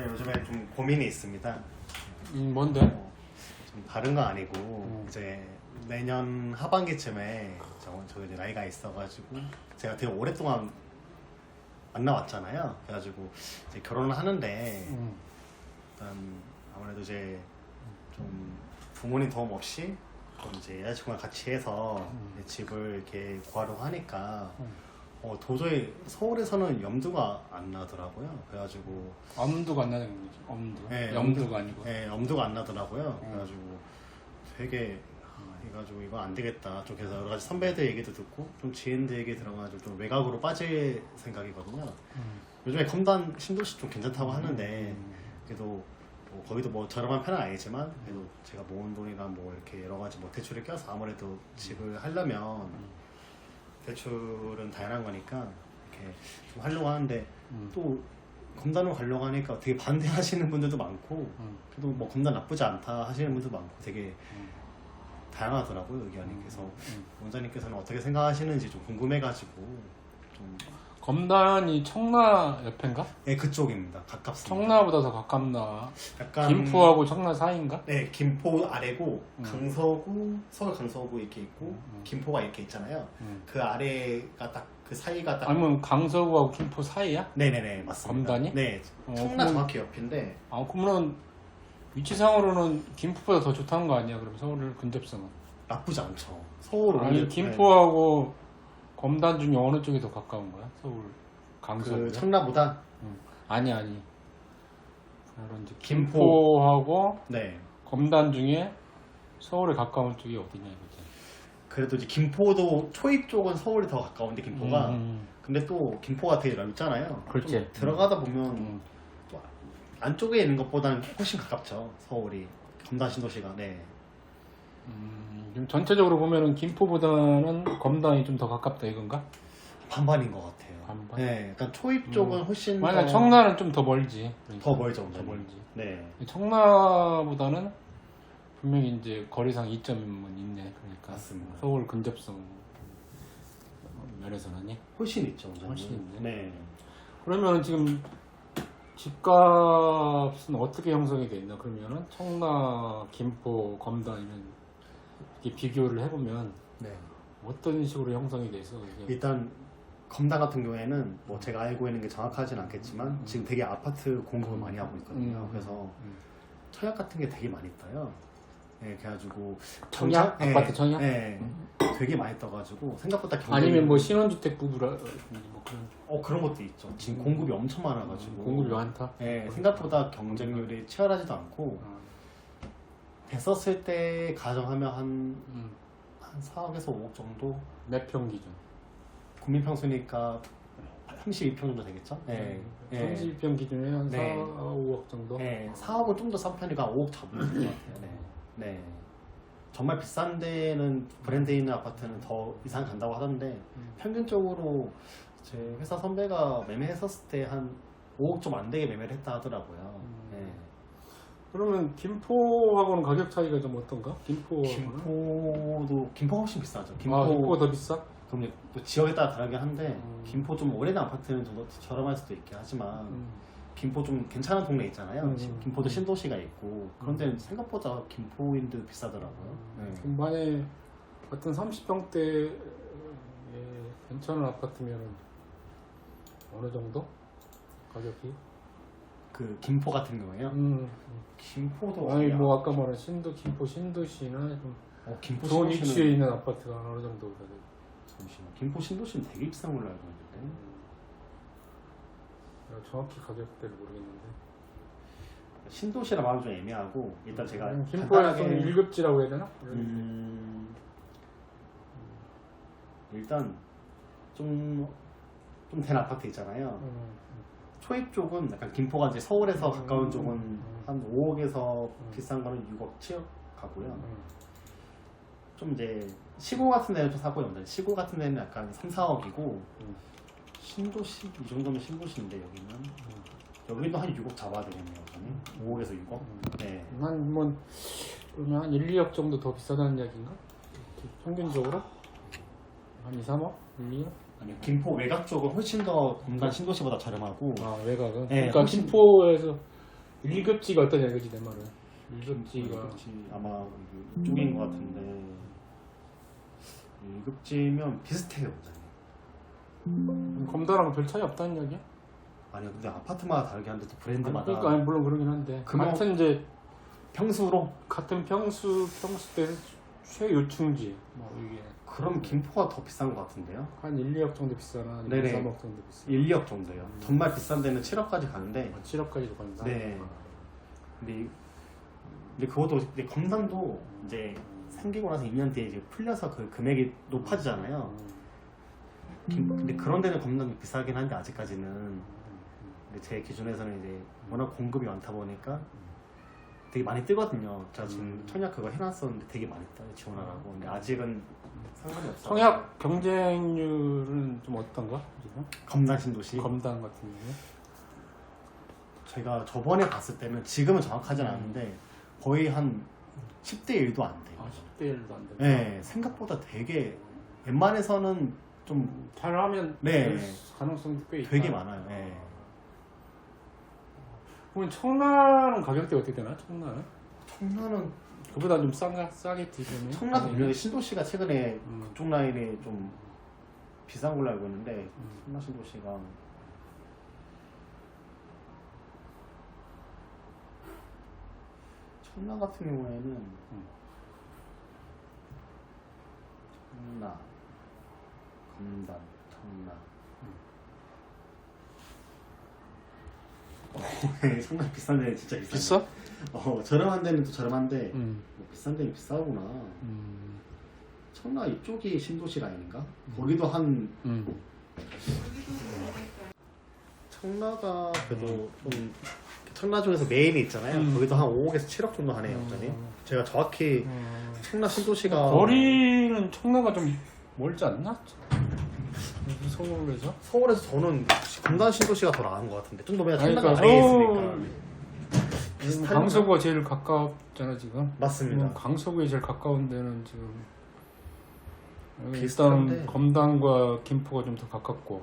저는 요즘에 좀 고민이 있습니다. 뭔데? 좀 다른 거 아니고 이제 내년 하반기쯤에 저 이제 나이가 있어가지고 제가 되게 오랫동안 만나왔잖아요. 그래가지고 이제 결혼을 하는데 일단 아무래도 이제 좀 부모님 도움 없이 또 이제 여자친구랑 같이 해서 이제 집을 이렇게 구하려고 하니까 도저히 서울에서는 염두가 안 나더라고요. 그래가지고 엄두가 안 나는 거지. 엄두. 네, 염두가 아니고. 네, 엄두가 안 나더라고요. 그래가지고 되게 해가지고 이거 안 되겠다. 좀 그래서 여러 가지 선배들 얘기도 듣고 좀 지인들 얘기 들어가지고 좀 외곽으로 빠질 생각이거든요. 요즘에 검단 신도시 좀 괜찮다고 하는데 그래도 뭐 거기도 뭐 저렴한 편은 아니지만 그래도 제가 모은 돈이랑 뭐 이렇게 여러 가지 뭐 대출을 껴서 아무래도 집을 하려면 대출은 다양한 거니까 이렇게 좀 하려고 하는데 또 검단으로 가려고 하니까 되게 반대하시는 분들도 많고 그래도 뭐 검단 나쁘지 않다 하시는 분들도 많고 되게 다양하더라고요 의견이. 그래서 원장님께서는 어떻게 생각하시는지 좀 궁금해가지고 좀 검단이 청라 옆인가? 네, 그쪽입니다. 가깝습니다. 청라보다 더 가깝나? 약간 김포하고 청라 사이인가? 네, 김포 아래고 강서구, 서울 강서구 이렇게 있고 김포가 이렇게 있잖아요. 그 아래가 딱 그 사이가 딱 아니면 강서구하고 김포 사이야? 네네네 맞습니다. 검단이? 네, 청라 그럼- 정확히 옆인데 그러면 위치상으로는 김포보다 더 좋다는 거 아니야? 그럼 서울 근접성은? 나쁘지 않죠. 서울 아니 오늘- 김포하고 검단 중에 어느 쪽이 더 가까운 거야? 서울 강서구? 그 청라보다 아니. 그런 이제 김포. 김포하고 네 검단 중에 서울에 가까운 쪽이 어디냐 이거지. 그래도 이제 김포도 초입 쪽은 서울이 더 가까운데 김포가 근데 또 김포가 되게 넓잖아요. 그렇지. 좀 들어가다 보면 또 안쪽에 있는 것보다는 훨씬 가깝죠. 서울이 검단 신도시가. 네. 지금 전체적으로 보면은 김포보다는 검단이 좀 더 가깝다 이건가? 반반인 것 같아요. 반반? 네, 약간 초입 쪽은 훨씬 만약 더, 청라는 좀 더 멀지. 그러니까. 더 멀죠. 더 완전히. 멀지. 네, 청라보다는 분명히 이제 거리상 이점은 있네. 그러니까 맞습니다. 서울 근접성 면에서는 훨씬 있죠. 완전히. 훨씬 있네. 네. 그러면 지금 집값은 어떻게 형성이 돼 있나? 그러면은 청라, 김포, 검단이면 이렇게 비교를 해보면 네. 어떤 식으로 형성이 돼 있어? 이게? 일단 검단 같은 경우에는 뭐 제가 알고 있는 게 정확하진 않겠지만 지금 되게 아파트 공급을 많이 하고 있거든요. 그래서 청약 같은 게 되게 많이 떠요. 네, 그래가지고 청약? 네, 아파트 청약? 네, 되게 많이 떠가지고 생각보다 아니면 뭐 신혼주택 부부라 뭐 그런 그런 것도 있죠. 지금 공급이 엄청 많아가지고 공급이 많다. 네, 생각보다 경쟁률이 치열하지도 않고 됐었을 때 가정하면 한 4억에서 5억 정도 몇 평 기준? 국민평수니까 32평 정도 되겠죠? 네. 30평 기준에 한 네. 4, 5억 정도? 네, 4억은 좀 더 싼 편이니까 5억 잡으면 될 것 같아요. 네. 네. 정말 비싼 데는 브랜드 있는 아파트는 더 이상 간다고 하던데 평균적으로 제 회사 선배가 매매했었을 때 한 5억 좀 안 되게 매매를 했다 하더라고요. 네. 그러면 김포하고는 가격 차이가 좀 어떤가? 김포가 훨씬 비싸죠. 김포가 더 비싸? 그럼 또 지역에 따라 다르긴 한데 김포 좀 오래된 아파트는 좀 더 저렴할 수도 있긴 하지만 김포 좀 괜찮은 동네 있잖아요. 김포도 신도시가 있고 그런 데는 생각보다 김포인데도 비싸더라고요. 네. 그럼 만약에 어떤 30평대 괜찮은 아파트면 어느 정도? 가격이? 그 김포 같은 경우에요. 김포도 아니 어디야? 뭐 아까 말한 김포 신도시나 좀 김포 좋은 신도시는 위치에 있는 아파트가 어느 정도 가격? 잠시만. 김포 신도시는 되게 비싼 걸로 알고 있는데. 내가 정확히 가격대를 모르겠는데 신도시라 말하면 좀 애매하고 일단 제가 김포에서 간단하게 1급지라고 해야 되나? 일단 좀 된 아파트 있잖아요. 초입 쪽은 약간 김포가 이제 서울에서 가까운 쪽은 한 5억에서 비싼 거는 6억, 7억 가고요. 좀 이제 시골 같은 데는 좀 사고 있는데 시골 같은 데는 약간 3, 4억이고 신도시 이 정도면 신도시인데 여기도 한 6억 잡아야 되겠네요. 5억에서 6억. 네. 그러면 한 1, 2억 정도 더 비싸다는 이야기인가? 평균적으로? 한 2, 3억? 1, 2억? 아니 김포 외곽 쪽은 훨씬 더 검단 신도시보다 저렴하고 외곽은? 네, 그러니까 훨씬- 김포에서 1급지가 어떠냐 이거지 내 말은. 1급지가 일급지 아마 이쪽인 것 같은데 1급지면 비슷해요, 원장님. 검다랑 별 차이 없다는 얘기야? 아니 근데 아파트마다 다르게 하는데 또 브랜드마다 그러니까 아니, 물론 그러긴 한데 그럼- 같은 이제 평수로 같은 평수 때 최요충지 뭐 이게 그럼 김포가 더 비싼 것 같은데요? 한 1, 2억 정도 비싸나 아니면 네네. 3억 정도 비싸? 1, 2억 정도요. 정말 비싼 데는 7억까지 가는데 7억까지도 간다. 네. 근데 그것도 근데 검단도 이제 생기고 나서 2년 뒤에 이제 풀려서 그 금액이 높아지잖아요. 근데 그런 데는 검단도 비싸긴 한데 아직까지는 근데 제 기준에서는 이제 워낙 공급이 많다 보니까 되게 많이 뜨거든요. 제가 지금 청약 그거 해놨었는데 되게 많이 떠요, 지원하라고. 근데 아직은 상관이 없어요. 청약 경쟁률은 좀 어떤가 지금? 검단 신도시. 검단 같은 경우? 제가 저번에 봤을 때는 지금은 정확하진 않은데 거의 한 10대 1도 안 돼요. 아 10대 1도 안 된다. 네, 생각보다 되게 웬만해서는 좀 잘하면 네. 될 가능성도 꽤 있다. 되게 많아요. 네. 그럼 청라는 가격대 어떻게 되나? 청라는? 청라는 그보다 좀 싸겠지 그러면? 청라 분명히 신도시가 최근에 음. 그쪽 라인이 좀 비싼 걸로 알고 있는데 청라 신도시가 청라 같은 경우에는 청라, 검단, 청라 청라 비싼 데 진짜 비싸? 비싸? 저렴한 데는 또 저렴한데 음. 뭐 비싼 데는 비싸구나. 음. 청라 이쪽이 신도시 라인인가? 거기도 한 청라가 그래도 좀 청라 중에서 메인이 있잖아요. 거기도 한 5억에서 7억 정도 하네요, 원장님. 제가 정확히 청라 신도시가 거리는 청라가 좀 멀지 않나? 서울에서? 서울에서 저는 검단 신도시가 더 나은 것 같은데 좀 더 그냥 아니, 청라가 그러니까 아래에 서울- 있으니까 비슷한 강서구가 제일 가깝잖아 지금. 맞습니다. 강서구에 제일 가까운 데는 지금 비슷한데. 일단 검단과 김포가 좀 더 가깝고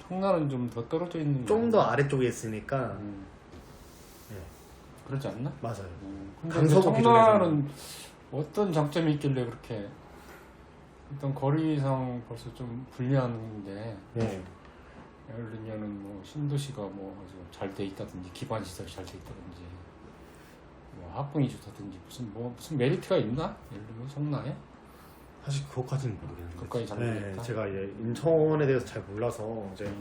청라는 좀 더 떨어져 있는 좀 더 아래쪽에 있으니까 네. 그렇지 않나? 맞아요. 근데 강서구 청라는 어떤 장점이 있길래 그렇게 일단 거리상 벌써 좀 불리한데 네. 예를 들면은 뭐 신도시가 뭐 잘 돼 있다든지 기반 시설이 잘 돼 있다든지 뭐 학군이 좋다든지 무슨 메리트가 있나? 예를 들면 청라에 사실 그것까지는 모르겠는데. 그것까지 잘 네, 모르겠다. 제가 이제 인천에 대해서 잘 몰라서 이제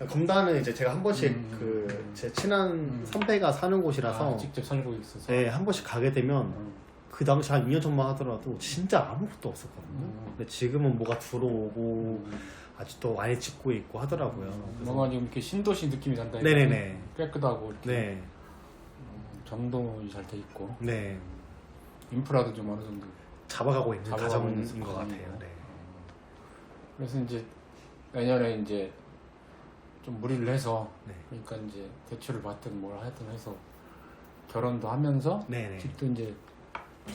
검단은 이제 제가 한 번씩 그 제 친한 선배가 사는 곳이라서 직접 살고 있어서 네, 한 번씩 가게 되면 그 당시 한 2년 전만 하더라도 진짜 아무것도 없었거든요. 근데 지금은 뭐가 들어오고 아직도 많이 짓고 있고 하더라고요. 그래서 뭔가 좀 이렇게 신도시 느낌이 난다. 네네네. 깨끗하고 이렇게 네, 정돈이 잘 돼 있고 네 인프라도 좀 어느 정도. 잡아가고 있는 잡아가고 과정인 있는 것 같아요. 과정이고. 네. 그래서 이제 내년에 이제 좀 무리를 해서 네. 그러니까 이제 대출을 받든 뭘 하든 해서 결혼도 하면서 네네. 집도 이제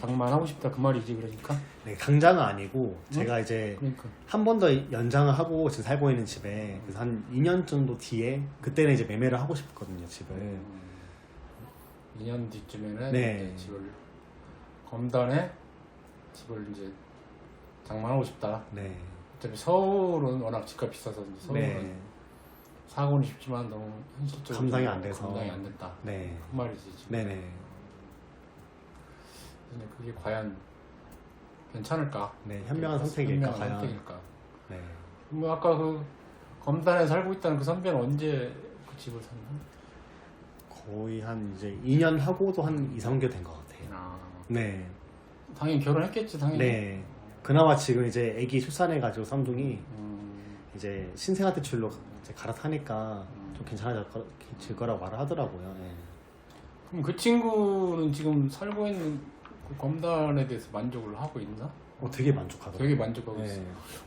장만하고 싶다 그 말이지 그러니까. 네, 당장은 아니고 제가 이제 그러니까 한 번 더 연장을 하고 지금 살고 있는 집에 그래서 한 2년 정도 뒤에 그때는 이제 매매를 하고 싶거든요, 집을. 2년 뒤쯤에는 네. 이제 집을 검단에 집을 이제 장만하고 싶다. 네. 어차피 서울은 워낙 집값 비싸서 이제 서울은 네. 사고는 쉽지만 너무 현실적으로 감당이 안 돼서. 감당이 안 된다. 네. 그 말이지 지금. 네네. 근데 그게 과연 괜찮을까? 네, 현명한 선택일까, 현명한 과연. 선택일까? 네. 뭐 아까 그 검단에 살고 있다는 그 선배는 언제 그 집을 샀나? 거의 한 이제 2년 하고도 한 2, 3개월 된 것 같아요. 아, 네. 당연히 결혼했겠지 당연히. 네. 그나마 지금 이제 아기 출산해가지고 쌍둥이 음, 이제 신생아 대출로 이제 갈아타니까 좀 괜찮아질 거라고 말을 하더라고요. 네. 그럼 그 친구는 지금 살고 있는 그 검단에 대해서 만족을 하고 있나? 되게 만족하더라고요. 되게 만족하고 네. 있어.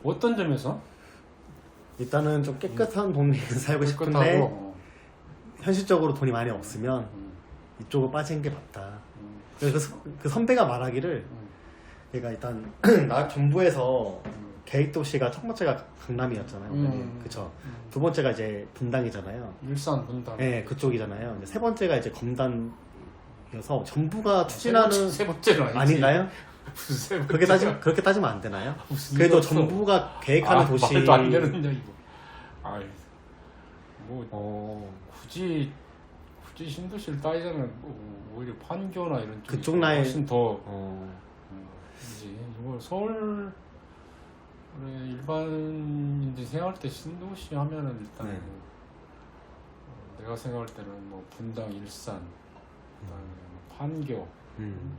어떤 점에서? 일단은 좀 깨끗한 동네에서 살고 싶은데 깨끗하고, 어. 현실적으로 돈이 많이 없으면 이쪽으로 빠진 게 맞다. 그래서 그 선배가 말하기를 얘가 일단 나 정부에서 계획 도시가 첫 번째가 강남이었잖아요. 그쵸. 두 번째가 이제 분당이잖아요. 일산 분당. 네, 그쪽이잖아요. 이제 세 번째가 이제 검단이어서 정부가 추진하는 세 번째는 아니지. 아닌가요? 무슨 세 번째? 그렇게 따지면 안 되나요? 무슨 그래도 이유가 없어. 정부가 계획하는 도시. 말도 안 되는 이야기고. 아이, 뭐 굳이 신도시를 따지자면 오히려 판교나 이런 쪽이 그쪽 라인 훨씬 더 어, 이지. 이거 서울 일반인들이 생각할 때 신도시 하면은 일단 네. 내가 생각할 때는 뭐 분당, 일산, 그다음에 뭐 판교, 아니면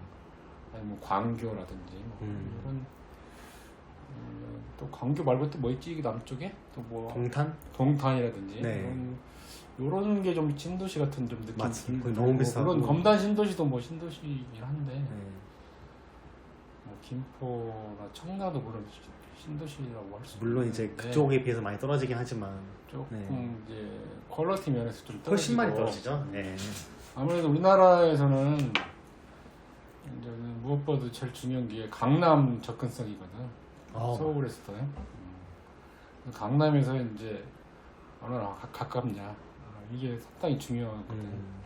뭐 광교라든지 뭐 이런 또 광교 말고 또 뭐 있지 이게 남쪽에 또 뭐 동탄? 동탄이라든지 네. 이런 게 좀 신도시 같은 좀 느낌. 맞습니다. 거의 너무 비싸고. 물론 검단 신도시도 뭐 신도시긴 한데 네. 뭐 김포나 청라도 물론 신도시라고 할 수 물론 이제 있는데 그쪽에 비해서 많이 떨어지긴 하지만 조금 이제 퀄리티 면에서 좀 떨어지고 훨씬 많이 떨어지죠. 네. 아무래도 우리나라에서는 이제 무엇보다도 제일 중요한 게 강남 접근성이거든. 서울에서도 강남에서 이제 얼마나 가깝냐 이게 상당히 중요하거든.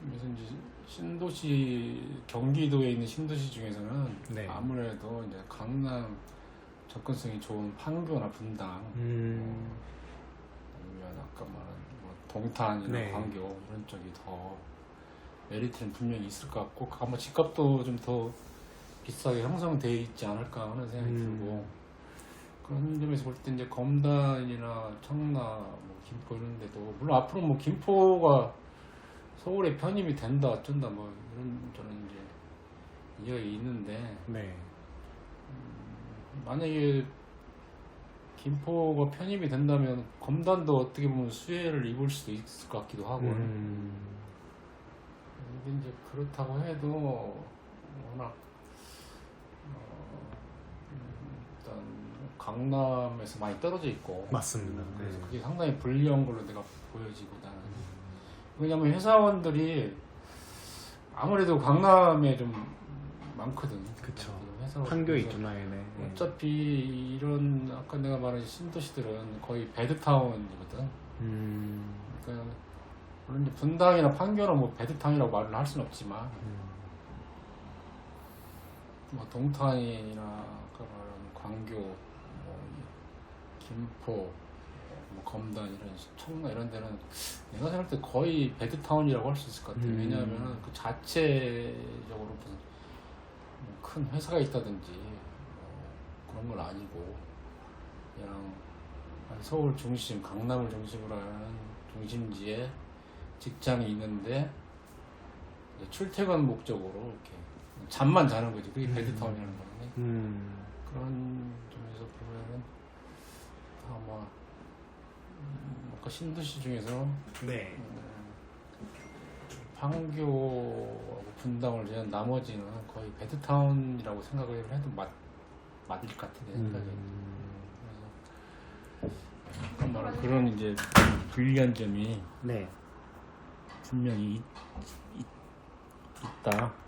그래서 이제 신도시 경기도에 있는 신도시 중에서는 네. 아무래도 이제 강남 접근성이 좋은 판교나 분당, 아니면 아까 말한 뭐 동탄이나 네. 광교 이런 쪽이 더 메리트는 분명히 있을 것 같고 아마 집값도 좀 더 비싸게 형성되어 있지 않을까 하는 생각이 들고 그런 점에서 볼 때 이제 검단이나 청라, 뭐 김포 이런 데도 물론 앞으로 뭐 김포가 서울에 편입이 된다 어쩐다 뭐 이런 저는 이제 이야기 있는데 네. 만약에 김포가 편입이 된다면 검단도 어떻게 보면 수혜를 입을 수도 있을 것 같기도 하고 근데 이제 그렇다고 해도 워낙 일단 강남에서 많이 떨어져 있고 맞습니다. 그래서 네. 그게 상당히 불리한 걸로 내가 보여지고 나는 왜냐면 회사원들이 아무래도 강남에 좀 많거든. 그쵸. 회사원 판교에 있구나 얘네. 어차피 이런 아까 내가 말한 신도시들은 거의 배드타운이거든. 그러니까 물론 이제 분당이나 판교는 뭐 배드타운이라고 말을 할 수는 없지만 뭐 동탄이나 아까 말한 광교, 뭐 김포, 뭐 검단 이런 청라 이런 데는 내가 생각할 때 거의 배드타운이라고 할 수 있을 것 같아요. 왜냐하면 그 자체적으로 무슨 큰 회사가 있다든지 그런 건 아니고 그냥 서울 중심, 강남을 중심으로 하는 중심지에 직장이 있는데 출퇴근 목적으로 이렇게 잠만 자는 거지. 그게 배드타운이라는 거네. 그런 점에서 보면은 아마 아까 신도시 중에서 네. 판교하고 분당을 제한 나머지는 거의 배드타운이라고 생각을 해도 맞을 것 같은데 생각이. 그래서 말은 그런 이제 불리한 점이 네. 분명히 있다.